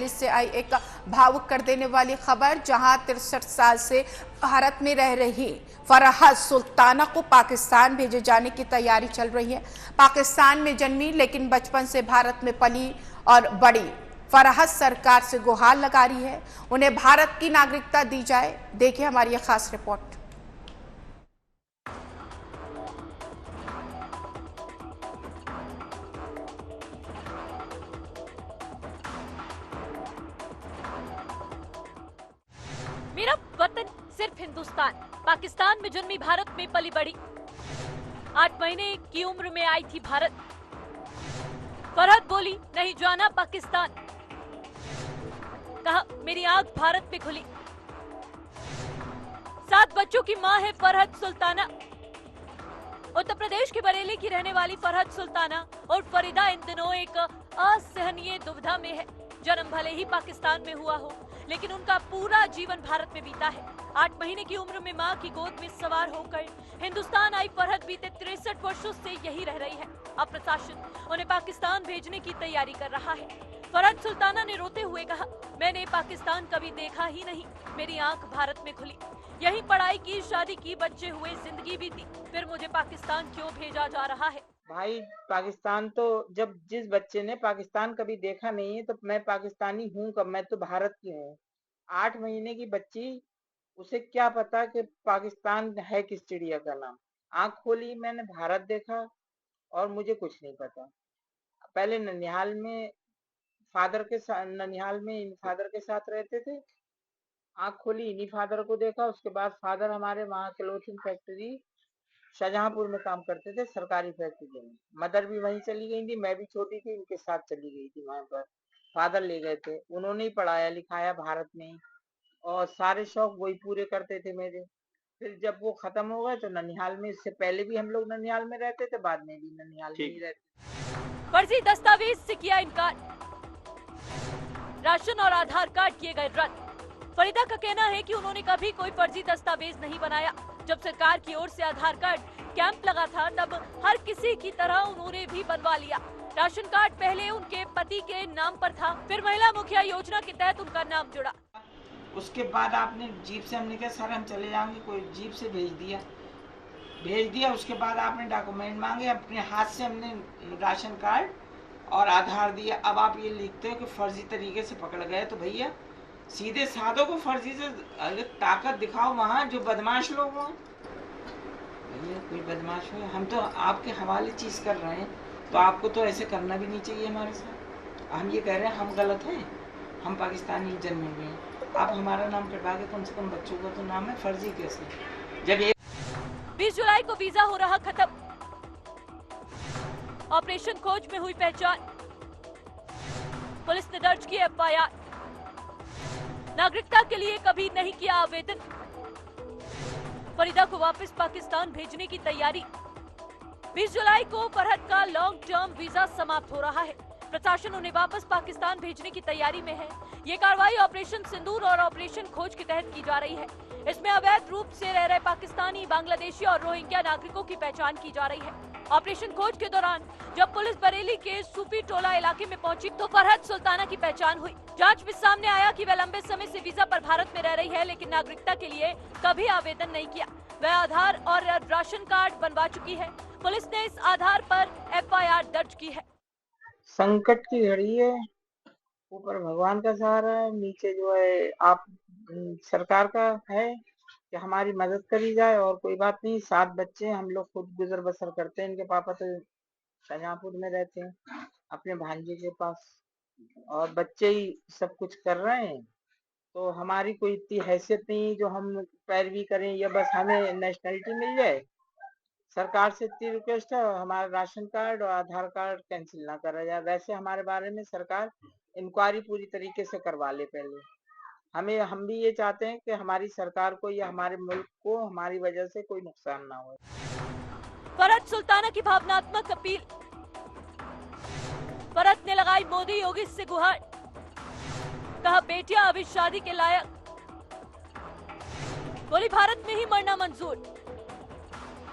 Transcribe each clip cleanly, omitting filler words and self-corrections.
दिल्ली से आई एक भावुक कर देने वाली खबर, जहां 63 साल से भारत में रह रही फरहत सुल्ताना को पाकिस्तान भेजे जाने की तैयारी चल रही है। पाकिस्तान में जन्मी लेकिन बचपन से भारत में पली और बड़ी फरहत सरकार से गुहार लगा रही है उन्हें भारत की नागरिकता दी जाए। देखिए हमारी यह खास रिपोर्ट। मेरा वतन सिर्फ हिंदुस्तान, पाकिस्तान में जन्मी भारत में पली बड़ी। 8 महीने की उम्र में आई थी भारत। फरहत बोली नहीं जाना पाकिस्तान, कहा मेरी आंख भारत में खुली। 7 बच्चों की मां है फरहत सुल्ताना। उत्तर प्रदेश के बरेली की रहने वाली फरहत सुल्ताना और फरीदा इन दिनों एक असहनीय दुविधा में है। जन्म भले ही पाकिस्तान में हुआ हो, लेकिन उनका पूरा जीवन भारत में बीता है। 8 महीने की उम्र में मां की गोद में सवार होकर हिंदुस्तान आई फरहत बीते 63 वर्षों से यही रह रही है। अब प्रशासन उन्हें पाकिस्तान भेजने की तैयारी कर रहा है। फरहत सुल्ताना ने रोते हुए कहा, मैंने पाकिस्तान कभी देखा ही नहीं, मेरी आंख भारत में खुली। यही पढ़ाई की, शादी की, बच्चे हुए, जिंदगी बीती, फिर मुझे पाकिस्तान क्यों भेजा जा रहा है? भाई पाकिस्तान तो जब जिस बच्चे ने पाकिस्तान कभी देखा नहीं है तो मैं पाकिस्तानी हूँ कब, मैं तो भारत की हूँ। 8 महीने की बच्ची, उसे क्या पता कि पाकिस्तान है किस चिड़िया का नाम। आंख खोली, मैंने भारत देखा और मुझे कुछ नहीं पता। पहले ननिहाल में ननिहाल में इन फादर के साथ रहते थे। आंख खोली, इन्हीं फादर को देखा। उसके बाद फादर हमारे वहाँ क्लोथिंग फैक्ट्री शाहजहांपुर में काम करते थे, सरकारी फैक्ट्री में। मदर भी वहीं चली गई थी, मैं भी छोटी थी, इनके साथ चली गई थी वहां पर। फादर ले गए थे, उन्होंने ही पढ़ाया लिखाया भारत में ही, और सारे शौक वही पूरे करते थे मेरे। फिर जब वो खत्म हो गए तो ननिहाल में, इससे पहले भी हम लोग ननिहाल में रहते थे, बाद में भी ननिहाल में ही रहते। फर्जी दस्तावेज से किया इनकार, राशन और आधार कार्ड किए गए रद्द। फरीदा का कहना है कि उन्होंने कभी कोई फर्जी दस्तावेज नहीं बनाया। जब सरकार की ओर से आधार कार्ड कैंप लगा था, तब हर किसी की तरह उन्होंने भी बनवा लिया। राशन कार्ड पहले उनके पति के नाम पर था, फिर महिला मुखिया योजना के तहत उनका नाम जुड़ा। उसके बाद आपने जीप से, हमने कहा सर हम चले जाएंगे, कोई जीप से भेज दिया। उसके बाद आपने डॉक्यूमेंट मांगे, अपने हाथ से हमने राशन कार्ड और आधार दिया। अब आप ये लिखते हो कि फर्जी तरीके से पकड़ गए, तो भैया सीधे साधों को फर्जी से ताकत दिखाओ वहाँ जो बदमाश लोग हों। भैया कोई बदमाश हो, हम तो आपके हवाले चीज कर रहे हैं, तो आपको तो ऐसे करना भी नहीं चाहिए हमारे साथ। हम ये कह रहे हैं हम गलत हैं, हम पाकिस्तानी जन्मे हुए हैं, आप हमारा नाम कटवा के कम से कम बच्चों का तो नाम है, फर्जी कैसे? जब 20 जुलाई को वीजा हो रहा खत्म, ऑपरेशन खोज में हुई पहचान, पुलिस ने दर्ज की FIR। नागरिकता के लिए कभी नहीं किया आवेदन, फरीदा को वापस पाकिस्तान भेजने की तैयारी। 20 जुलाई को फरहत का लॉन्ग टर्म वीजा समाप्त हो रहा है। प्रशासन उन्हें वापस पाकिस्तान भेजने की तैयारी में है। ये कार्रवाई ऑपरेशन सिंदूर और ऑपरेशन खोज के तहत की जा रही है। इसमें अवैध रूप से रह रहे पाकिस्तानी, बांग्लादेशी और रोहिंग्या नागरिकों की पहचान की जा रही है। ऑपरेशन खोज के दौरान जब पुलिस बरेली के सूफी टोला इलाके में पहुंची तो फरहत सुल्ताना की पहचान हुई। जांच में सामने आया कि वह लंबे समय से वीजा पर भारत में रह रही है, लेकिन नागरिकता के लिए कभी आवेदन नहीं किया। वह आधार और राशन कार्ड बनवा चुकी है। पुलिस ने इस आधार पर FIR दर्ज की है। संकट की घड़ी है, ऊपर भगवान का सहारा है, नीचे जो है आप सरकार का है कि हमारी मदद करी जाए, और कोई बात नहीं। 7 बच्चे, हम लोग खुद गुजर बसर करते हैं। इनके पापा तो शाहजहांपुर में रहते हैं अपने भांजे के पास, और बच्चे ही सब कुछ कर रहे हैं। तो हमारी कोई इतनी हैसियत नहीं जो हम पैरवी करें, या बस हमें नेशनलिटी मिल जाए। सरकार से इतनी रिक्वेस्ट है, हमारा राशन कार्ड और आधार कार्ड कैंसिल ना करा जाए। वैसे हमारे बारे में सरकार इंक्वायरी पूरी तरीके से करवा ले पहले। हम भी ये चाहते हैं कि हमारी सरकार को या हमारे मुल्क को हमारी वजह से कोई नुकसान ना हो। फरहत सुल्ताना की भावनात्मक अपील, फरहत ने लगाई मोदी योगी से गुहार, कहा बेटियां अभी शादी के लायक, बोली भारत में ही मरना मंजूर।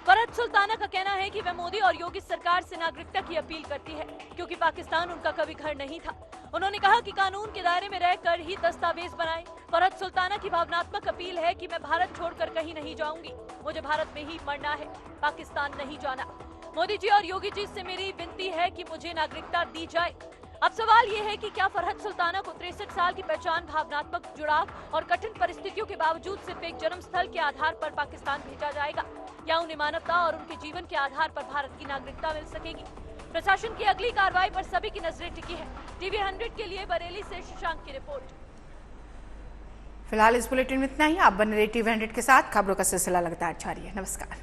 फरहत सुल्ताना का कहना है कि वह मोदी और योगी सरकार से नागरिकता की अपील करती है, क्योंकि पाकिस्तान उनका कभी घर नहीं था। उन्होंने कहा कि कानून के दायरे में रहकर ही दस्तावेज बनाएं। फरहत सुल्ताना की भावनात्मक अपील है कि मैं भारत छोड़कर कहीं नहीं जाऊंगी, मुझे भारत में ही मरना है, पाकिस्तान नहीं जाना। मोदी जी और योगी जी से मेरी विनती है कि मुझे नागरिकता दी जाए। अब सवाल ये है कि क्या फरहत सुल्ताना को 63 साल की पहचान, भावनात्मक जुड़ाव और कठिन परिस्थितियों के बावजूद सिर्फ एक जन्म स्थल के आधार पर पाकिस्तान भेजा जाएगा, या उन्हें मानवता और उनके जीवन के आधार पर भारत की नागरिकता मिल सकेगी? प्रशासन की अगली कार्रवाई पर सभी की नजरें टिकी है। टीवी 100 के लिए बरेली से शशांक की रिपोर्ट। फिलहाल इस बुलेटिन में इतना ही। आप बने रहिए टीवी 100 के साथ। खबरों का सिलसिला लगातार जारी है। नमस्कार।